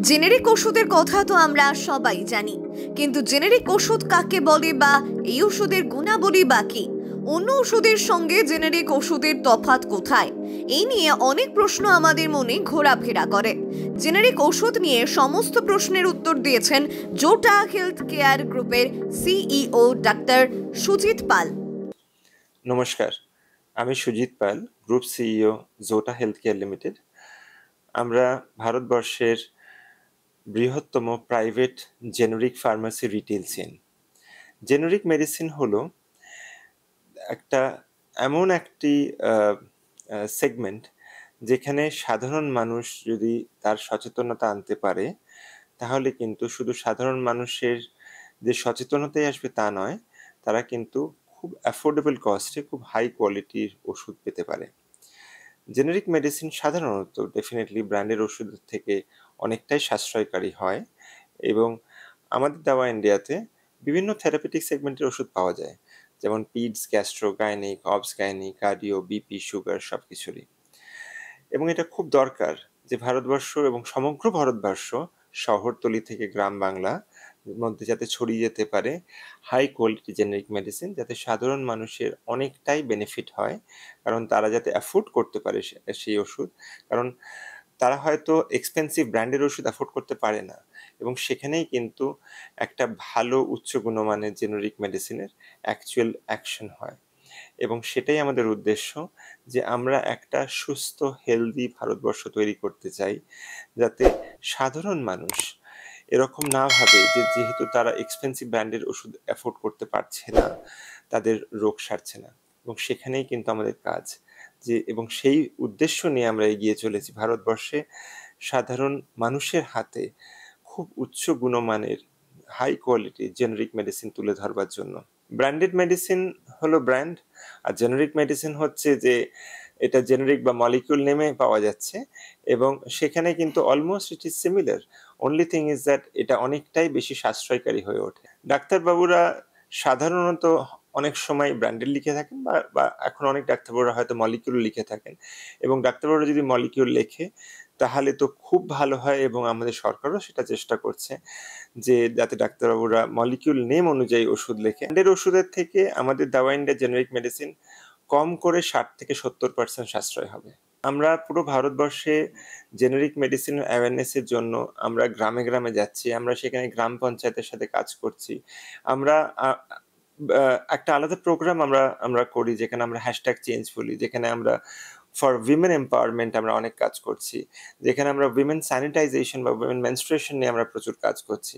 Generic ওষুধের কথা তো আমরা সবাই জানি, কিন্তু জেনেরিক ওষুধ কাকে বলে বা এই ওষুধের গুণাবলী বা কি? অন্য ওষুধের সঙ্গে জেনেরিক ওষুধের তফাৎ কোথায়? এই নিয়ে অনেক প্রশ্ন আমাদের মনে ঘোরাফেরা করে। জেনেরিক ওষুধ নিয়ে সমস্ত প্রশ্নের উত্তর দিয়েছেন জোটা হেলথ কেয়ার গ্রুপের সিইও ডাক্তার সুজিত পাল। নমস্কার, আমি Sujit Pal, group CEO Zota health care limited. আমরা ভারতবর্ষের বৃহত্তম private generic pharmacy retail chain. Generic medicine হলো একটা এমন একটি সেগমেন্ট যেখানে সাধারণ মানুষ যদি তার সচেতনতা আনতে পারে, তাহলে কিন্তু শুধু সাধারণ মানুষের যে সচেতনতাই আসবে তা নয়, তারা কিন্তু খুব অ্যাফোর্ডেবল কস্টে খুব হাই কোয়ালিটির ওষুধ পেতে পারে। জেনেরিক মেডিসিন সাধারণত ডেফিনেটলি ব্র্যান্ডের ওষুধের থেকে অনেকটাই সাশ্রয়কারী হয়, এবং আমাদের দেওয়া ইন্ডিয়াতে বিভিন্ন থেরাপিউটিক সেগমেন্টের ওষুধ পাওয়া যায়, যেমন পিডস, গ্যাস্ট্রো, গাইনিক, অবস গাইনিক, কার্ডিও, বিপি, সুগার সব কিছুরই। এবং এটা খুব দরকার যে ভারতবর্ষ এবং সমগ্র ভারতবর্ষ, শহরতলি থেকে গ্রাম বাংলা মধ্যে যাতে ছড়িয়ে যেতে পারে হাই কোয়ালিটি জেনেরিক মেডিসিন, যাতে সাধারণ মানুষের অনেকটাই বেনিফিট হয়, কারণ তারা যাতে অ্যাফোর্ড করতে পারে সেই ওষুধ। কারণ তারা হয়তো এক্সপেন্সিভ ব্র্যান্ডের ওষুধ অ্যাফোর্ড করতে পারে না, এবং সেখানেই কিন্তু একটা ভালো উচ্চ গুণমানের জেনেরিক মেডিসিনের অ্যাকচুয়াল অ্যাকশন হয়। এবং সেটাই আমাদের উদ্দেশ্য, যে আমরা একটা সুস্থ হেলদি ভারতবর্ষ তৈরি করতে চাই, যাতে সাধারণ মানুষ এরকম না ভাবে যে যেহেতু তারা এক্সপেন্সিভ ব্র্যান্ডের ওষুধ অ্যাফোর্ড করতে পারছে না, তাদের রোগ সারছে না। এবং সেখানেই কিন্তু আমাদের কাজ, যে এবং সেই উদ্দেশ্য নিয়ে আমরা এগিয়ে চলেছি ভারতবর্ষে সাধারণ মানুষের হাতে খুব উচ্চ গুণমানের হাই কোয়ালিটি জেনেরিক মেডিসিন তুলে ধরবার জন্য। ব্র্যান্ডেড মেডিসিন হলো ব্র্যান্ড, আর জেনেরিক মেডিসিন হচ্ছে যে এটা জেনেরিক বা মলিকিউল নেমে পাওয়া যাচ্ছে, এবং সেখানে কিন্তু almost it is similar. Only thing is that এটা অনেকটাই বেশি সাশ্রয়কারী হয়ে ওঠে। ডাক্তারবাবুরা সাধারণত অনেক সময় ব্র্যান্ডেড লিখে থাকেন, বা এখন অনেক ডাক্তারবাবুরা হয়তো মলিকিউল লিখে থাকেন, এবং ডাক্তারবাবুরা যদি মলিকিউল লেখে তাহলে তো খুব ভালো হয়, এবং আমাদের সরকারও সেটা চেষ্টা করছে যে যাতে ডাক্তারবাবুরা মলিকিউল নেম অনুযায়ী ওষুধ লেখে। ব্র্যান্ডের ওষুধের থেকে আমাদের দেওয়া ইন্ডিয়া জেনেরিক মেডিসিন কম করে 60-70% সাশ্রয় হবে। আমরা পুরো ভারতবর্ষে জেনেরিক মেডিসিন অ্যাওয়ারনেসের জন্য আমরা গ্রামে গ্রামে যাচ্ছি, আমরা সেখানে গ্রাম পঞ্চায়েতের সাথে কাজ করছি। আমরা একটা আলাদা প্রোগ্রাম আমরা করি, যেখানে আমরা হ্যাশট্যাগ চেঞ্জ বলি, যেখানে আমরা ফর উইমেন এম্পাওয়ারমেন্ট আমরা অনেক কাজ করছি, যেখানে আমরা উইমেন স্যানিটাইজেশন বা উইমেন মেনস্ট্রুয়েশন নিয়ে আমরা প্রচুর কাজ করছি।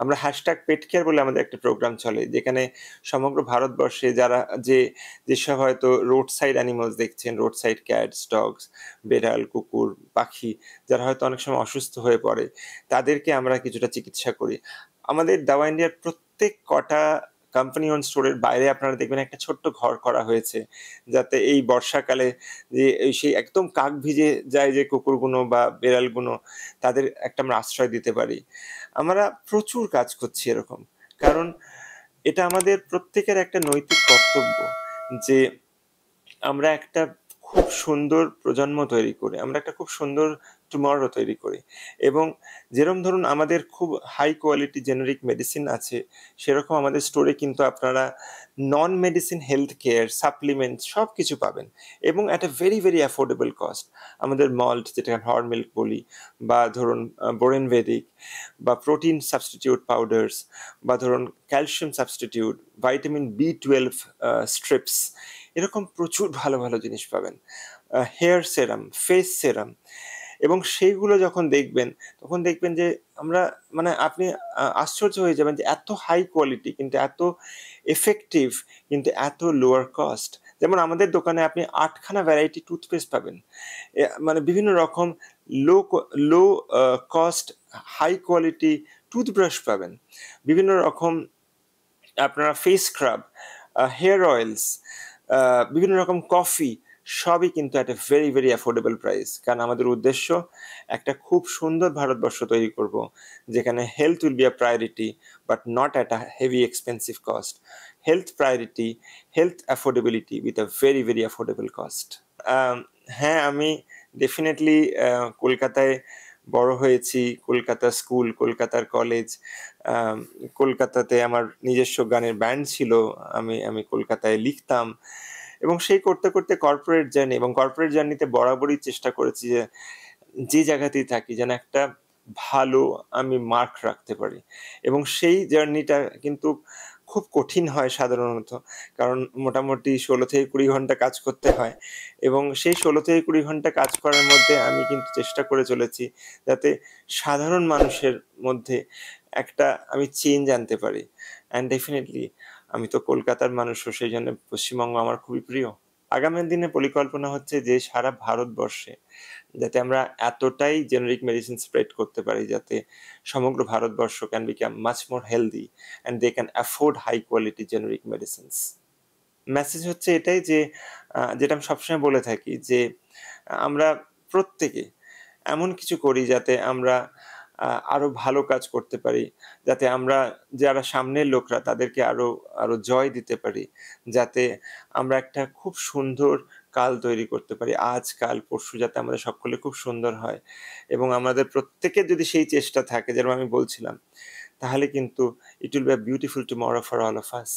আমরা হ্যাশট্যাগ পেট কেয়ার বলে আমাদের একটা প্রোগ্রাম চলে, যেখানে সমগ্র ভারতবর্ষে যারা যেসব হয়তো রোড সাইড অ্যানিমালস দেখছেন, রোড সাইড ক্যাটস, ডগস, বেড়াল, কুকুর, পাখি, যারা হয়তো অনেক সময় অসুস্থ হয়ে পড়ে, তাদেরকে আমরা কিছুটা চিকিৎসা করি। আমাদের দাওয়া ইন্ডিয়ার প্রত্যেক কটা কোম্পানি ওন স্টোরের বাইরে আপনারা দেখবেন একটা ছোট্ট ঘর করা হয়েছে, যাতে এই বর্ষাকালে যে সেই একদম কাক ভিজে যায় যে কুকুরগুলো বা বেড়ালগুলো, তাদের একটা আমরা আশ্রয় দিতে পারি। আমরা প্রচুর কাজ করছি এরকম, কারণ এটা আমাদের প্রত্যেকের একটা নৈতিক কর্তব্য যে আমরা একটা খুব সুন্দর প্রজন্ম তৈরি করি, আমরা একটা খুব সুন্দর টুমরো তৈরি করি। এবং যেরকম ধরুন আমাদের খুব হাই কোয়ালিটি জেনেরিক মেডিসিন আছে, সেরকম আমাদের স্টোরে কিন্তু আপনারা non medicine health care supplement সব কিছু পাবেন, এবং at a very very affordable cost. আমাদের মল্ট, যেটা হর মিল্ক বলি, বা ধরুন বোরেন ভেদিক, বা প্রোটিন সাবস্টিটিউট পাউডার্স, বা ধরুন calcium substitute, vitamin B 12 strips, এরকম প্রচুর ভালো ভালো জিনিস পাবেন। হেয়ার সেরাম, ফেস সেরাম, এবং সেইগুলো যখন দেখবেন তখন দেখবেন যে আমরা মানে আপনি আশ্চর্য হয়ে যাবেন যে এত হাই কোয়ালিটি কিন্তু এত এফেক্টিভ, কিন্তু এত লোয়ার কস্ট। যেমন আমাদের দোকানে আপনি 8খানা ভ্যারাইটি টুথপেস্ট পাবেন, মানে বিভিন্ন রকম low low cost high quality toothbrush পাবেন, বিভিন্ন রকম আপনারা ফেস স্ক্রাব, হেয়ার অয়েলস, বিভিন্ন রকম কফি, সবই কিন্তু একটা ভেরি ভেরি অ্যাফোর্ডেবল প্রাইস। কারণ আমাদের উদ্দেশ্য একটা খুব সুন্দর ভারতবর্ষ তৈরি করব, যেখানে health will be a priority, but not at a heavy expensive cost. Health priority, health affordability with a very very affordable cost. হ্যাঁ, আমি ডেফিনেটলি কলকাতায় বড় হয়েছি, কলকাতা স্কুল, কলকাতার কলেজ, কলকাতাতে আমার নিজস্ব গানের ব্যান্ড ছিল, আমি কলকাতায় লিখতাম, এবং সেই করতে করতে কর্পোরেট জার্নি, এবং কর্পোরেট জার্নিতে বরাবরই চেষ্টা করেছি যে যে জায়গাতেই থাকি যেন একটা ভালো আমি মার্ক রাখতে পারি। এবং সেই জার্নিটা কিন্তু খুব কঠিন হয় সাধারণত, কারণ মোটামুটি 16 থেকে 20 ঘন্টা কাজ করতে হয়, এবং সেই 16 থেকে 20 ঘন্টা কাজ করার মধ্যে আমি কিন্তু চেষ্টা করে চলেছি যাতে সাধারণ মানুষের মধ্যে একটা আমি চেঞ্জ আনতে পারি। অ্যান্ড ডেফিনেটলি আমি তো কলকাতার মানুষও, সেই জন্য পশ্চিমবঙ্গ আমার খুবই প্রিয়। আগামী দিনে পরিকল্পনা হচ্ছে যে সারা ভারতবর্ষে যাতে আমরা এতটাই জেনারিক মেডিসিন স্প্রেড করতে পারি যাতে সমগ্র ভারতবর্ষ can become much more healthy and they can afford high quality generic medicines. Message হচ্ছে এটাই যে যেটা আমি সবসময় বলে থাকি যে আমরা প্রত্যেকে এমন কিছু করি যাতে আমরা আরো ভালো কাজ করতে পারি, যাতে আমরা যারা সামনের লোকরা তাদেরকে আরো আরো জয় দিতে পারি, যাতে আমরা একটা খুব সুন্দর কাল তৈরি করতে পারি, আজ কাল পরশু যাতে আমাদের সকলে খুব সুন্দর হয়। এবং আমাদের প্রত্যেকের যদি সেই চেষ্টা থাকে যেরকম আমি বলছিলাম, তাহলে কিন্তু it will be a beautiful tomorrow for all of us.